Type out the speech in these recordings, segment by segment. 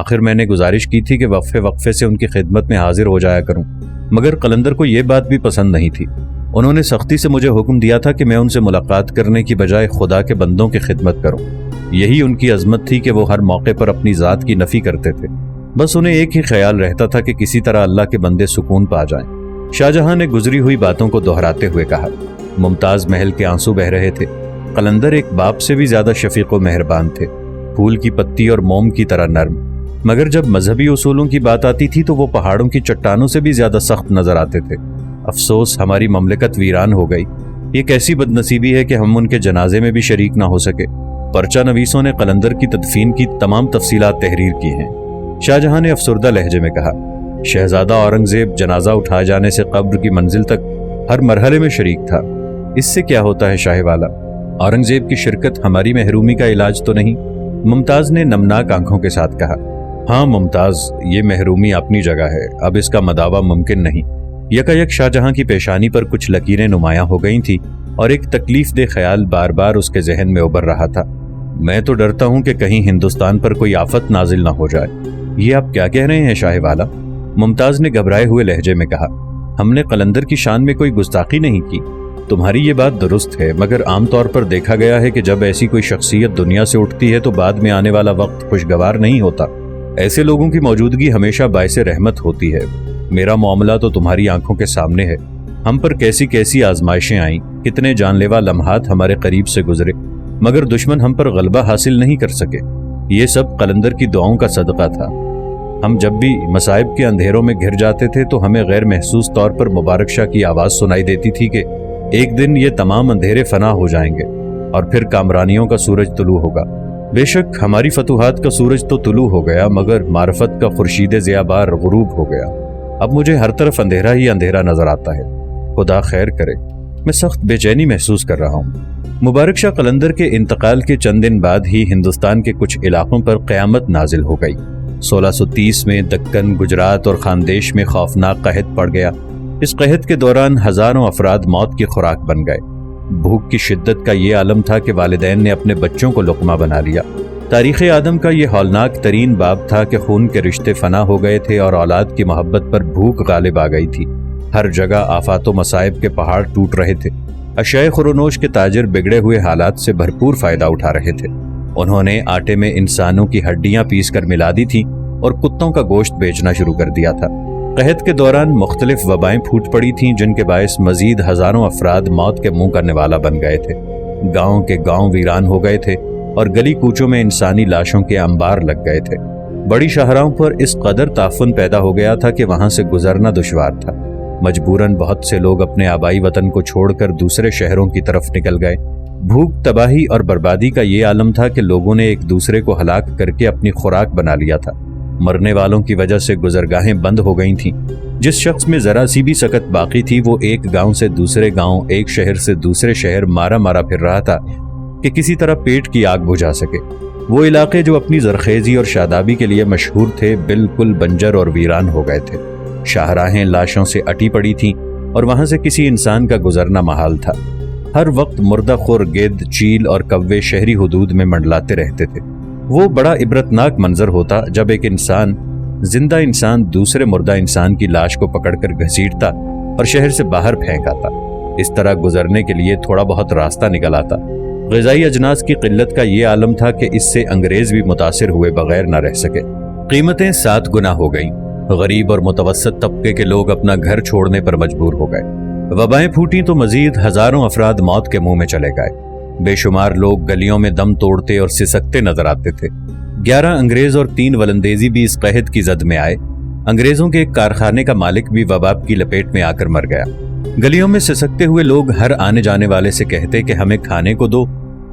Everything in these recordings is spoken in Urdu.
آخر میں نے گزارش کی تھی کہ وقفے وقفے سے ان کی خدمت میں حاضر ہو جایا کروں، مگر قلندر کو یہ بات بھی پسند نہیں تھی۔ انہوں نے سختی سے مجھے حکم دیا تھا کہ میں ان سے ملاقات کرنے کی بجائے خدا کے بندوں کی خدمت کروں۔ یہی ان کی عظمت تھی کہ وہ ہر موقع پر اپنی ذات کی نفی کرتے تھے، بس انہیں ایک ہی خیال رہتا تھا کہ کسی طرح اللہ کے بندے سکون پا جائیں۔ شاہ جہاں نے گزری ہوئی باتوں کو دہراتے ہوئے کہا۔ ممتاز محل کے آنسو بہ رہے تھے۔ قلندر ایک باپ سے بھی زیادہ شفیق و مہربان تھے، پھول کی پتی اور موم کی طرح نرم، مگر جب مذہبی اصولوں کی بات آتی تھی تو وہ پہاڑوں کی چٹانوں سے بھی زیادہ سخت نظر آتے تھے۔ افسوس ہماری مملکت ویران ہو گئی۔ یہ کیسی بد نصیبی ہے کہ ہم ان کے جنازے میں بھی شریک نہ ہو سکے۔ پرچہ نویسوں نے قلندر کی تدفین کی تمام تفصیلات تحریر کی ہیں۔ شاہ جہاں نے افسردہ لہجے میں کہا۔ شہزادہ اورنگزیب جنازہ اٹھائے جانے سے قبر کی منزل تک ہر مرحلے میں شریک تھا۔ اس سے کیا ہوتا ہے شاہ والا؟ اورنگزیب کی شرکت ہماری محرومی کا علاج تو نہیں؟ ممتاز نے نمناک آنکھوں کے ساتھ کہا۔ ہاں ممتاز، یہ محرومی اپنی جگہ ہے، اب اس کا مداوع ممکن نہیں۔ یکایک شاہ جہاں کی پیشانی پر کچھ لکیریں نمایاں ہو گئی تھیں اور ایک تکلیف دہ خیال بار بار اس کے ذہن میں ابھر رہا تھا۔ میں تو ڈرتا ہوں کہ کہیں ہندوستان پر کوئی آفت نازل نہ ہو جائے۔ یہ آپ کیا کہہ رہے ہیں شاہ والا؟ ممتاز نے گھبرائے ہوئے لہجے میں کہا۔ ہم نے قلندر کی شان میں کوئی گستاخی نہیں کی۔ تمہاری یہ بات درست ہے، مگر عام طور پر دیکھا گیا ہے کہ جب ایسی کوئی شخصیت دنیا سے اٹھتی ہے تو بعد میں آنے والا وقت خوشگوار نہیں ہوتا۔ ایسے لوگوں کی موجودگی ہمیشہ باعث رحمت ہوتی ہے۔ میرا معاملہ تو تمہاری آنکھوں کے سامنے ہے۔ ہم پر کیسی کیسی آزمائشیں آئیں، کتنے جان لیوا لمحات ہمارے قریب سے گزرے، مگر دشمن ہم پر غلبہ حاصل نہیں کر سکے۔ یہ سب قلندر کی دعاؤں کا صدقہ تھا۔ ہم جب بھی مصائب کے اندھیروں میں گھر جاتے تھے تو ہمیں غیر محسوس طور پر مبارک شاہ کی آواز سنائی دیتی تھی کہ ایک دن یہ تمام اندھیرے فنا ہو جائیں گے اور پھر کامرانیوں کا سورج طلوع ہوگا۔ بے شک ہماری فتوحات کا سورج تو طلوع ہو گیا، مگر معرفت کا خورشید ضیابار غروب ہو گیا۔ اب مجھے ہر طرف اندھیرا ہی اندھیرا نظر آتا ہے۔ خدا خیر کرے، میں سخت بے چینی محسوس کر رہا ہوں۔ مبارک شاہ قلندر کے انتقال کے چند دن بعد ہی ہندوستان کے کچھ علاقوں پر قیامت نازل ہو گئی۔ 1630 میں دکن، گجرات اور خاندیش میں خوفناک قحط پڑ گیا۔ اس قحط کے دوران ہزاروں افراد موت کی خوراک بن گئے۔ بھوک کی شدت کا یہ عالم تھا کہ والدین نے اپنے بچوں کو لقمہ بنا لیا۔ تاریخ آدم کا یہ ہولناک ترین باب تھا کہ خون کے رشتے فنا ہو گئے تھے اور اولاد کی محبت پر بھوک غالب آ گئی تھی۔ ہر جگہ آفات و مصائب کے پہاڑ ٹوٹ رہے تھے۔ اشیاء خورونوش کے تاجر بگڑے ہوئے حالات سے بھرپور فائدہ اٹھا رہے تھے۔ انہوں نے آٹے میں انسانوں کی ہڈیاں پیس کر ملا دی تھیں اور کتوں کا گوشت بیچنا شروع کر دیا تھا۔ قحط کے دوران مختلف وبائیں پھوٹ پڑی تھیں جن کے باعث مزید ہزاروں افراد موت کے منہ کا نوالا بن گئے تھے۔ گاؤں کے گاؤں ویران ہو گئے تھے اور گلی کوچوں میں انسانی لاشوں کے انبار لگ گئے تھے۔ بڑی شاہراہوں پر اس قدر تعفن پیدا ہو گیا تھا کہ وہاں سے گزرنا دشوار تھا۔ مجبوراً بہت سے لوگ اپنے آبائی وطن کو چھوڑ کر دوسرے شہروں کی طرف نکل گئے۔ بھوک، تباہی اور بربادی کا یہ عالم تھا کہ لوگوں نے ایک دوسرے کو ہلاک کر کے اپنی خوراک بنا لیا تھا۔ مرنے والوں کی وجہ سے گزرگاہیں بند ہو گئی تھیں۔ جس شخص میں ذرا سی بھی سکت باقی تھی وہ ایک گاؤں سے دوسرے گاؤں، ایک شہر سے دوسرے شہر مارا مارا پھر رہا تھا کہ کسی طرح پیٹ کی آگ بجھا سکے۔ وہ علاقے جو اپنی زرخیزی اور شادابی کے لیے مشہور تھے بالکل بنجر اور ویران ہو گئے تھے۔ شاہراہیں لاشوں سے اٹی پڑی تھیں اور وہاں سے کسی انسان کا گزرنا محال تھا۔ ہر وقت مردہ خور گید، چیل اور کوے شہری حدود میں منڈلاتے رہتے تھے۔ وہ بڑا عبرتناک منظر ہوتا جب ایک زندہ انسان دوسرے مردہ انسان کی لاش کو پکڑ کر گھسیٹتا اور شہر سے باہر پھینک آتا۔ اس طرح گزرنے کے لیے تھوڑا بہت راستہ نکل آتا۔ غذائی اجناس کی قلت کا یہ عالم تھا کہ اس سے انگریز بھی متاثر ہوئے بغیر نہ رہ سکے۔ قیمتیں 7 گنا ہو گئیں۔ غریب اور متوسط طبقے کے لوگ اپنا گھر چھوڑنے پر مجبور ہو گئے۔ وبائیں پھوٹیں تو مزید ہزاروں افراد موت کے منہ میں چلے گئے۔ بے شمار لوگ گلیوں میں دم توڑتے اور سسکتے نظر آتے تھے۔ 11 انگریز اور 3 ولندیزی بھی اس قحط کی زد میں آئے۔ انگریزوں کے ایک کارخانے کا مالک بھی وبا کی لپیٹ میں آ کر مر گیا۔ گلیوں میں سسکتے ہوئے لوگ ہر آنے جانے والے سے کہتے کہ ہمیں کھانے کو دو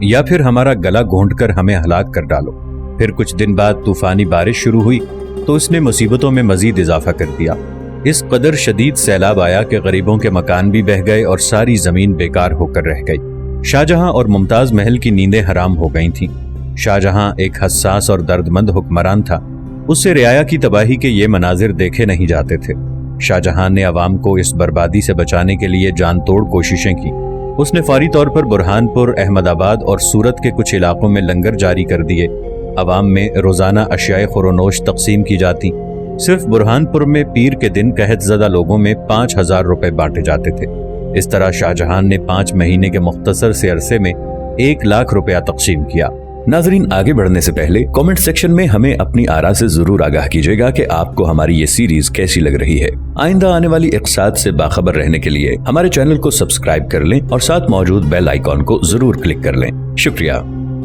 یا پھر ہمارا گلا گھونٹ کر ہمیں ہلاک کر ڈالو۔ پھر کچھ دن بعد طوفانی بارش شروع ہوئی تو اس نے مصیبتوں میں مزید اضافہ کر دیا۔ اس قدر شدید سیلاب آیا کہ غریبوں کے مکان بھی بہہ گئے اور ساری زمین بیکار ہو کر رہ گئی۔ شاہ جہاں اور ممتاز محل کی نیندیں حرام ہو گئی تھیں۔ شاہ جہاں ایک حساس اور درد مند حکمران تھا، اس سے رعایا کی تباہی کے یہ مناظر دیکھے نہیں جاتے تھے۔ شاہ جہاں نے عوام کو اس بربادی سے بچانے کے لیے جان توڑ کوششیں کی۔ اس نے فوری طور پر برہان پور، احمد آباد اور سورت کے کچھ علاقوں میں لنگر جاری کر دیے عوام میں روزانہ اشیاء خورونوش تقسیم کی جاتی۔ صرف برہانپور میں پیر کے دن قحط زدہ لوگوں میں 5,000 روپے بانٹے جاتے تھے۔ اس طرح شاہ جہان نے 5 مہینے کے مختصر سے عرصے میں 1 لاکھ روپیہ تقسیم کیا۔ ناظرین، آگے بڑھنے سے پہلے کامنٹ سیکشن میں ہمیں اپنی آراء سے ضرور آگاہ کیجیے گا کہ آپ کو ہماری یہ سیریز کیسی لگ رہی ہے۔ آئندہ آنے والی اقساط سے باخبر رہنے کے لیے ہمارے چینل کو سبسکرائب کر لیں اور ساتھ موجود بیل آئیکن کو ضرور کلک کر لیں۔ شکریہ۔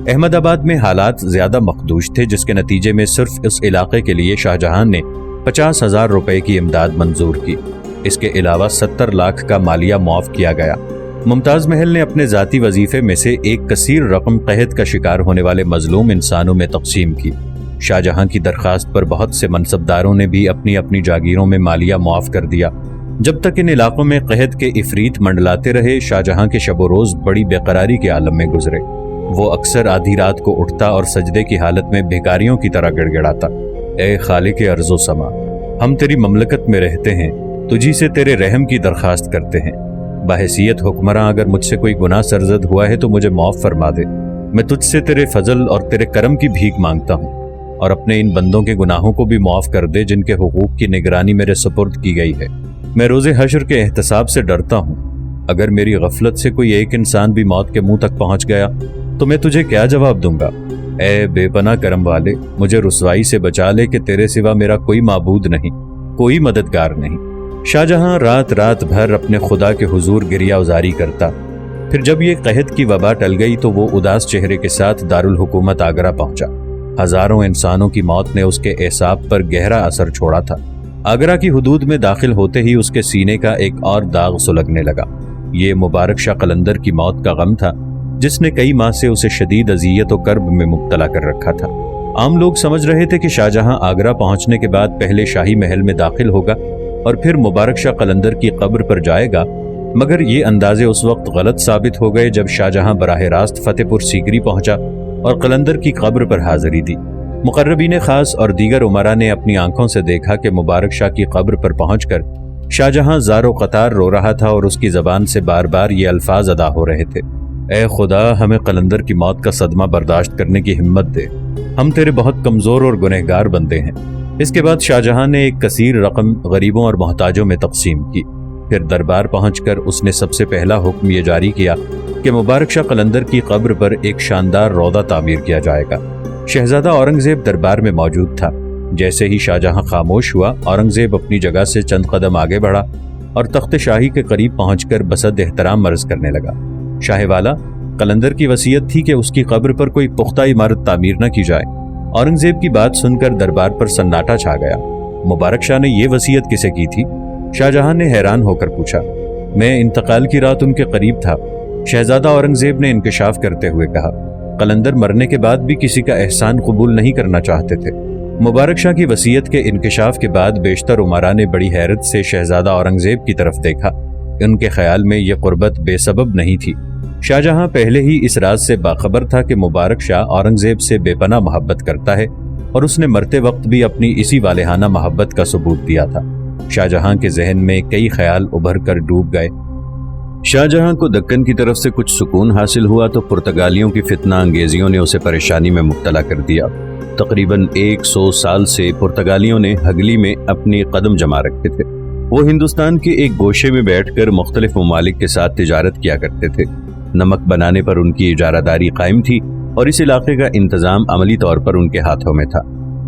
احمد آباد میں حالات زیادہ مخدوش تھے، جس کے نتیجے میں صرف اس علاقے کے لیے شاہ جہان نے 50,000 روپے کی امداد منظور کی۔ اس کے علاوہ 70 لاکھ کا مالیہ معاف کیا گیا۔ ممتاز محل نے اپنے ذاتی وظیفے میں سے ایک کثیر رقم قحط کا شکار ہونے والے مظلوم انسانوں میں تقسیم کی۔ شاہ جہاں کی درخواست پر بہت سے منصبداروں نے بھی اپنی اپنی جاگیروں میں مالیہ معاف کر دیا۔ جب تک ان علاقوں میں قحط کے عفریت منڈلاتے رہے، شاہ جہاں کے شب و روز بڑی بے قراری کے عالم میں گزرے۔ وہ اکثر آدھی رات کو اٹھتا اور سجدے کی حالت میں بھکاریوں کی طرح گڑ گڑاتا، اے خالق ارض و سما، ہم تیری مملکت میں رہتے ہیں، تجھی سے تیرے رحم کی درخواست کرتے ہیں۔ بحیثیت حکمراں اگر مجھ سے کوئی گناہ سرزد ہوا ہے تو مجھے معاف فرما دے۔ میں تجھ سے تیرے فضل اور تیرے کرم کی بھیک مانگتا ہوں، اور اپنے ان بندوں کے گناہوں کو بھی معاف کر دے جن کے حقوق کی نگرانی میرے سپرد کی گئی ہے۔ میں روز حشر کے احتساب سے ڈرتا ہوں۔ اگر میری غفلت سے کوئی ایک انسان بھی موت کے منہ تک پہنچ گیا تو میں تجھے کیا جواب دوں گا؟ اے بے پناہ کرم والے، مجھے رسوائی سے بچا لے کہ تیرے سوا میرا کوئی معبود نہیں، کوئی مددگار نہیں۔ شاہ جہاں رات رات بھر اپنے خدا کے حضور گریہ ازاری کرتا۔ پھر جب یہ قحط کی وبا ٹل گئی تو وہ اداس چہرے کے ساتھ دارالحکومت آگرہ پہنچا۔ ہزاروں انسانوں کی موت نے اس کے اعصاب پر گہرا اثر چھوڑا تھا۔ آگرہ کی حدود میں داخل ہوتے ہی اس کے سینے کا ایک اور داغ سلگنے لگا۔ یہ مبارک شاہ قلندر کی موت کا غم تھا، جس نے کئی ماہ سے اسے شدید اذیت و کرب میں مبتلا کر رکھا تھا۔ عام لوگ سمجھ رہے تھے کہ شاہ جہاں آگرہ پہنچنے کے بعد پہلے شاہی محل میں داخل ہوگا اور پھر مبارک شاہ قلندر کی قبر پر جائے گا، مگر یہ اندازے اس وقت غلط ثابت ہو گئے جب شاہ جہاں براہ راست فتح پور سیکری پہنچا اور قلندر کی قبر پر حاضری دی۔ مقربین خاص اور دیگر امراء نے اپنی آنکھوں سے دیکھا کہ مبارک شاہ کی قبر پر پہنچ کر شاہ جہاں زار و قطار رو رہا تھا اور اس کی زبان سے بار بار یہ الفاظ ادا ہو رہے تھے: اے خدا، ہمیں قلندر کی موت کا صدمہ برداشت کرنے کی ہمت دے، ہم تیرے بہت کمزور اور گنہگار بندے ہیں۔ اس کے بعد شاہ جہاں نے ایک کثیر رقم غریبوں اور محتاجوں میں تقسیم کی۔ پھر دربار پہنچ کر اس نے سب سے پہلا حکم یہ جاری کیا کہ مبارک شاہ قلندر کی قبر پر ایک شاندار روضہ تعمیر کیا جائے گا۔ شہزادہ اورنگزیب دربار میں موجود تھا۔ جیسے ہی شاہ جہاں خاموش ہوا، اورنگزیب اپنی جگہ سے چند قدم آگے بڑھا اور تخت شاہی کے قریب پہنچ کر بسد احترام عرض کرنے لگا: شاہ والا، قلندر کی وصیت تھی کہ اس کی قبر پر کوئی پختہ عمارت تعمیر نہ کی جائے۔ اورنگزیب کی بات سن کر دربار پر سناٹا چھا گیا۔ مبارک شاہ نے یہ وصیت کسے کی تھی؟ شاہ جہاں نے حیران ہو کر پوچھا۔ میں انتقال کی رات ان کے قریب تھا، شہزادہ اورنگزیب نے انکشاف کرتے ہوئے کہا۔ قلندر مرنے کے بعد بھی کسی کا احسان قبول نہیں کرنا چاہتے تھے۔ مبارک شاہ کی وصیت کے انکشاف کے بعد بیشتر امراء نے بڑی حیرت سے شہزادہ اورنگزیب کی طرف دیکھا۔ ان کے خیال میں یہ قربت بے سبب نہیں تھی۔ شاہ جہاں پہلے ہی اس راز سے باخبر تھا کہ مبارک شاہ اورنگزیب سے بے پناہ محبت کرتا ہے، اور اس نے مرتے وقت بھی اپنی اسی والہانہ محبت کا ثبوت دیا تھا۔ شاہ جہاں کے ذہن میں کئی خیال ابھر کر ڈوب گئے۔ شاہ جہاں کو دکن کی طرف سے کچھ سکون حاصل ہوا تو پرتگالیوں کی فتنہ انگیزیوں نے اسے پریشانی میں مبتلا کر دیا۔ تقریباً 100 سال سے پرتگالیوں نے ہگلی میں اپنی قدم جما رکھے تھے۔ وہ ہندوستان کے ایک گوشے میں بیٹھ کر مختلف ممالک کے ساتھ تجارت کیا کرتے تھے۔ نمک بنانے پر ان کی اجارہ داری قائم تھی اور اس علاقے کا انتظام عملی طور پر ان کے ہاتھوں میں تھا۔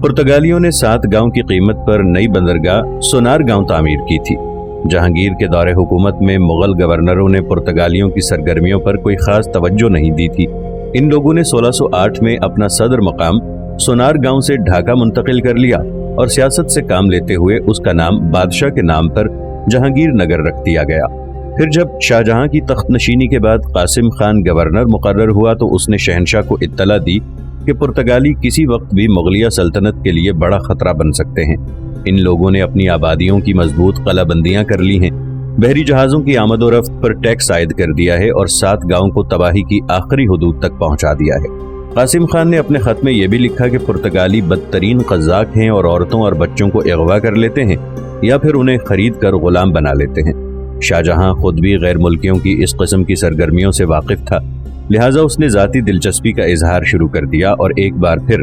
پرتگالیوں نے 7 گاؤں کی قیمت پر نئی بندرگاہ سونار گاؤں تعمیر کی تھی۔ جہانگیر کے دور حکومت میں مغل گورنروں نے پرتگالیوں کی سرگرمیوں پر کوئی خاص توجہ نہیں دی تھی۔ ان لوگوں نے 1608 میں اپنا صدر مقام سونار گاؤں سے ڈھاکہ منتقل کر لیا اور سیاست سے کام لیتے ہوئے اس کا نام بادشاہ کے نام پر جہانگیر نگر رکھ دیا گیا۔ پھر جب شاہ جہاں کی تخت نشینی کے بعد قاسم خان گورنر مقرر ہوا تو اس نے شہنشاہ کو اطلاع دی کہ پرتگالی کسی وقت بھی مغلیہ سلطنت کے لیے بڑا خطرہ بن سکتے ہیں۔ ان لوگوں نے اپنی آبادیوں کی مضبوط قلعہ بندیاں کر لی ہیں، بحری جہازوں کی آمد و رفت پر ٹیکس عائد کر دیا ہے اور 7 گاؤں کو تباہی کی آخری حدود تک پہنچا دیا ہے۔ قاسم خان نے اپنے خط میں یہ بھی لکھا کہ پرتگالی بدترین قزاق ہیں اور عورتوں اور بچوں کو اغوا کر لیتے ہیں یا پھر انہیں خرید کر غلام بنا لیتے ہیں۔ شاہ جہاں خود بھی غیر ملکیوں کی اس قسم کی سرگرمیوں سے واقف تھا، لہٰذا اس نے ذاتی دلچسپی کا اظہار شروع کر دیا اور ایک بار پھر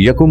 1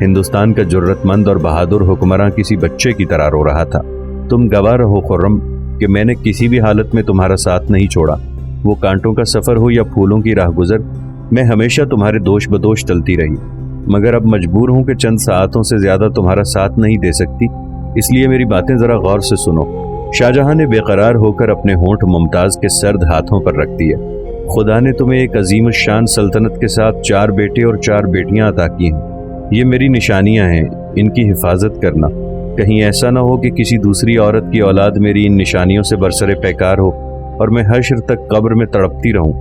ہندوستان کا جرت مند اور بہادر حکمراں کسی بچے کی طرح رو رہا تھا۔ تم گواہ رہو خرم کہ میں نے کسی بھی حالت میں تمہارا ساتھ نہیں چھوڑا، وہ کانٹوں کا سفر ہو یا پھولوں کی راہ گزر، میں ہمیشہ تمہارے دوش بدوش چلتی رہی، مگر اب مجبور ہوں کہ چند ساعتوں سے زیادہ تمہارا ساتھ نہیں دے سکتی، اس لیے میری باتیں ذرا غور سے سنو۔ شاہجہاں نے بے قرار ہو کر اپنے ہونٹ ممتاز کے سرد ہاتھوں پر رکھ دیے۔ خدا نے تمہیں ایک عظیم الشان سلطنت کے ساتھ 4 بیٹے اور 4 بیٹیاں عطا کی ہیں، یہ میری نشانیاں ہیں، ان کی حفاظت کرنا، کہیں ایسا نہ ہو کہ کسی دوسری عورت کی اولاد میری ان نشانیوں سے برسر پیکار ہو اور میں حشر تک قبر میں تڑپتی رہوں۔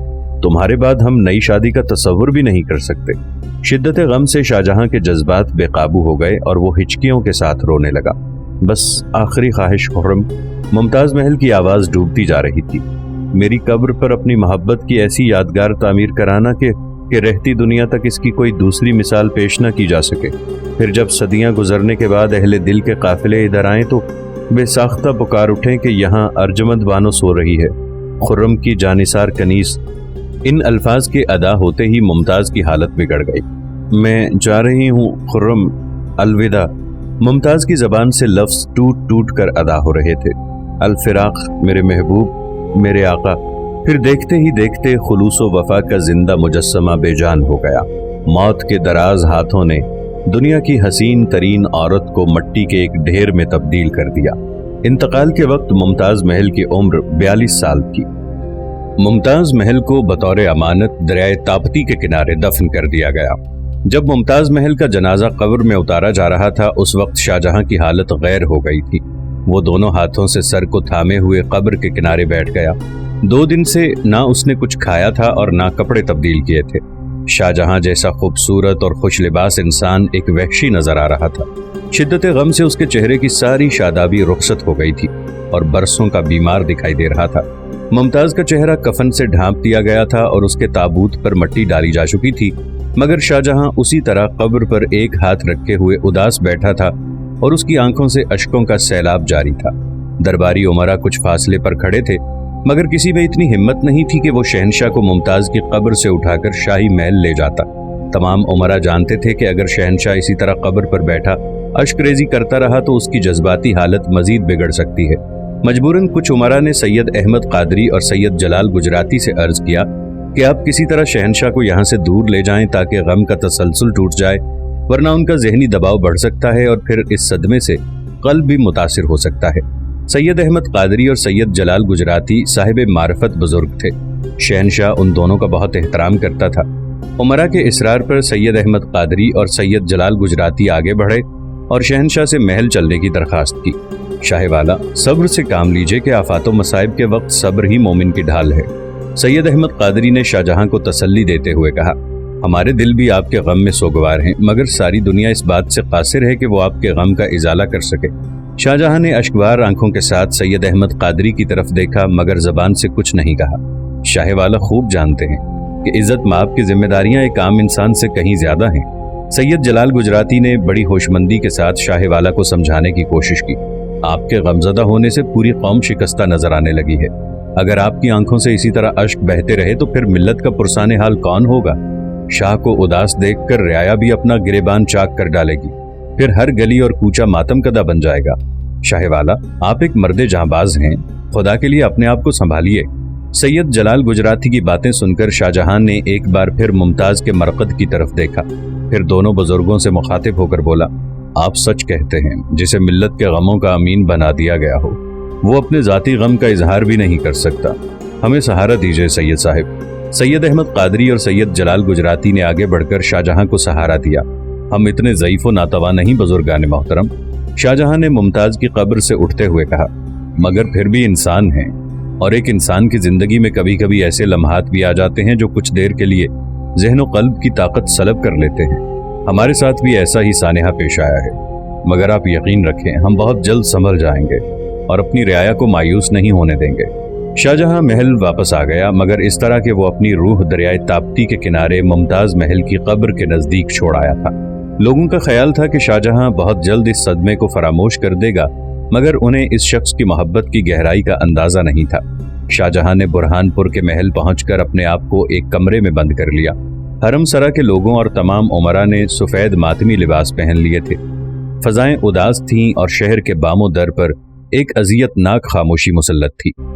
تمہارے بعد ہم نئی شادی کا تصور بھی نہیں کر سکتے۔ شدت غم سے شاہجہاں کے جذبات بے قابو ہو گئے اور وہ ہچکیوں کے ساتھ رونے لگا۔ بس آخری خواہش خرم، ممتاز محل کی آواز ڈوبتی جا رہی تھی، میری قبر پر اپنی محبت کی ایسی یادگار تعمیر کرانا کہ رہتی دنیا تک اس کی کوئی دوسری مثال پیش نہ کی جا سکے۔ پھر جب صدیاں گزرنے کے بعد اہل دل کے قافلے ادھر آئیں تو بے ساختہ پکار اٹھیں کہ یہاں ارجمند بانو سو رہی ہے، خرم کی جانثار کنیز۔ ان الفاظ کے ادا ہوتے ہی ممتاز کی حالت بگڑ گئی۔ میں جا رہی ہوں خرم، الوداع۔ ممتاز کی زبان سے لفظ ٹوٹ ٹوٹ کر ادا ہو رہے تھے۔ الفراق میرے محبوب، میرے آقا۔ پھر دیکھتے ہی دیکھتے خلوص و وفا کا زندہ مجسمہ بے جان ہو گیا۔ موت کے دراز ہاتھوں نے دنیا کی حسین ترین عورت کو مٹی کے ایک ڈھیر میں تبدیل کر دیا۔ انتقال کے وقت ممتاز محل کی عمر 42 سال تھی۔ ممتاز محل کو بطور امانت دریائے تاپتی کے کنارے دفن کر دیا گیا۔ جب ممتاز محل کا جنازہ قبر میں اتارا جا رہا تھا اس وقت شاہجہاں کی حالت غیر ہو گئی تھی۔ وہ دونوں ہاتھوں سے سر کو تھامے ہوئے قبر کے کنارے بیٹھ گیا۔ 2 دن سے نہ اس نے کچھ کھایا تھا اور نہ کپڑے تبدیل کیے تھے۔ شاہجہاں جیسا خوبصورت اور خوش لباس انسان ایک وحشی نظر آ رہا تھا۔ شدت غم سے اس کے چہرے کی ساری شادابی رخصت ہو گئی تھی اور برسوں کا بیمار دکھائی دے رہا تھا۔ ممتاز کا چہرہ کفن سے ڈھانپ دیا گیا تھا اور اس کے تابوت پر مٹی ڈالی جا چکی تھی، مگر شاہجہاں اسی طرح قبر پر ایک ہاتھ رکھے ہوئے اداس بیٹھا تھا اور اس کی آنکھوں سے اشکوں کا سیلاب جاری تھا۔ درباری امراء کچھ فاصلے پر کھڑے تھے، مگر کسی میں اتنی ہمت نہیں تھی کہ وہ شہنشاہ کو ممتاز کی قبر سے اٹھا کر شاہی محل لے جاتا۔ تمام امراء جانتے تھے کہ اگر شہنشاہ اسی طرح قبر پر بیٹھا اشک ریزی کرتا رہا تو اس کی جذباتی حالت مزید بگڑ سکتی ہے۔ مجبوراً کچھ امراء نے سید احمد قادری اور سید جلال گجراتی سے عرض کیا کہ آپ کسی طرح شہنشاہ کو یہاں سے دور لے جائیں تاکہ غم کا تسلسل ٹوٹ جائے، ورنہ ان کا ذہنی دباؤ بڑھ سکتا ہے اور پھر اس صدمے سے قلب بھی متاثر ہو سکتا ہے۔ سید احمد قادری اور سید جلال گجراتی صاحب معرفت بزرگ تھے۔ شہنشاہ ان دونوں کا بہت احترام کرتا تھا۔ امراء کے اصرار پر سید احمد قادری اور سید جلال گجراتی آگے بڑھے اور شہنشاہ سے محل چلنے کی درخواست کی۔ شاہ والا، صبر سے کام لیجئے کہ آفات و مصائب کے وقت صبر ہی مومن کی ڈھال ہے۔ سید احمد قادری نے شاہجہاں کو تسلی دیتے ہوئے کہا، ہمارے دل بھی آپ کے غم میں سوگوار ہیں، مگر ساری دنیا اس بات سے قاصر ہے کہ وہ آپ کے غم کا ازالہ کر سکے۔ شاہجہاں نے اشکبار آنکھوں کے ساتھ سید احمد قادری کی طرف دیکھا مگر زبان سے کچھ نہیں کہا۔ شاہ والا خوب جانتے ہیں کہ عزت مآب کی ذمہ داریاں ایک عام انسان سے کہیں زیادہ ہیں۔ سید جلال گجراتی نے بڑی ہوشمندی کے ساتھ شاہ والا کو سمجھانے کی کوشش کی۔ آپ کے غمزدہ ہونے سے پوری قوم شکستہ نظر آنے لگی ہے۔ اگر آپ کی آنکھوں سے اسی طرح اشک بہتے رہے تو پھر ملت کا پرسان حال کون ہوگا؟ شاہ کو اداس دیکھ کر رعایا بھی اپنا گریبان چاک کر ڈالے گی، پھر ہر گلی اور کوچہ ماتم کدہ بن جائے گا۔ شاہ والا، آپ ایک مرد جاں باز ہیں، خدا کے لیے اپنے آپ کو سنبھالیے۔ سید جلال گجراتی کی باتیں سن کر شاہجہاں نے ایک بار پھر ممتاز کے مرقد کی طرف دیکھا، پھر دونوں بزرگوں سے مخاطب ہو کر بولا، آپ سچ کہتے ہیں، جسے ملت کے غموں کا امین بنا دیا گیا ہو وہ اپنے ذاتی غم کا اظہار بھی نہیں کر سکتا۔ ہمیں سہارا دیجئے سید صاحب۔ سید احمد قادری اور سید جلال گجراتی نے آگے بڑھ کر شاہجہاں کو سہارا دیا۔ ہم اتنے ضعیف و ناتواں نہیں بزرگان محترم، شاہجہاں نے ممتاز کی قبر سے اٹھتے ہوئے کہا، مگر پھر بھی انسان ہیں، اور ایک انسان کی زندگی میں کبھی کبھی ایسے لمحات بھی آ جاتے ہیں جو کچھ دیر کے لیے ذہن و قلب کی طاقت سلب کر لیتے ہیں۔ ہمارے ساتھ بھی ایسا ہی سانحہ پیش آیا ہے، مگر آپ یقین رکھیں ہم بہت جلد سنبھل جائیں گے اور اپنی رعایا کو مایوس نہیں ہونے دیں گے۔ شاہجہاں محل واپس آ گیا، مگر اس طرح کہ وہ اپنی روح دریائے تاپتی کے کنارے ممتاز محل کی قبر کے نزدیک چھوڑ آیا تھا۔ لوگوں کا خیال تھا کہ شاہجہاں بہت جلد اس صدمے کو فراموش کر دے گا، مگر انہیں اس شخص کی محبت کی گہرائی کا اندازہ نہیں تھا۔ شاہجہاں نے برہان پور کے محل پہنچ کر اپنے آپ کو ایک کمرے میں بند کر لیا۔ حرم سرا کے لوگوں اور تمام عمرا نے سفید ماتمی لباس پہن لیے تھے۔ فضائیں اداس تھیں اور شہر کے بام و در پر ایک اذیت ناک خاموشی مسلط تھی۔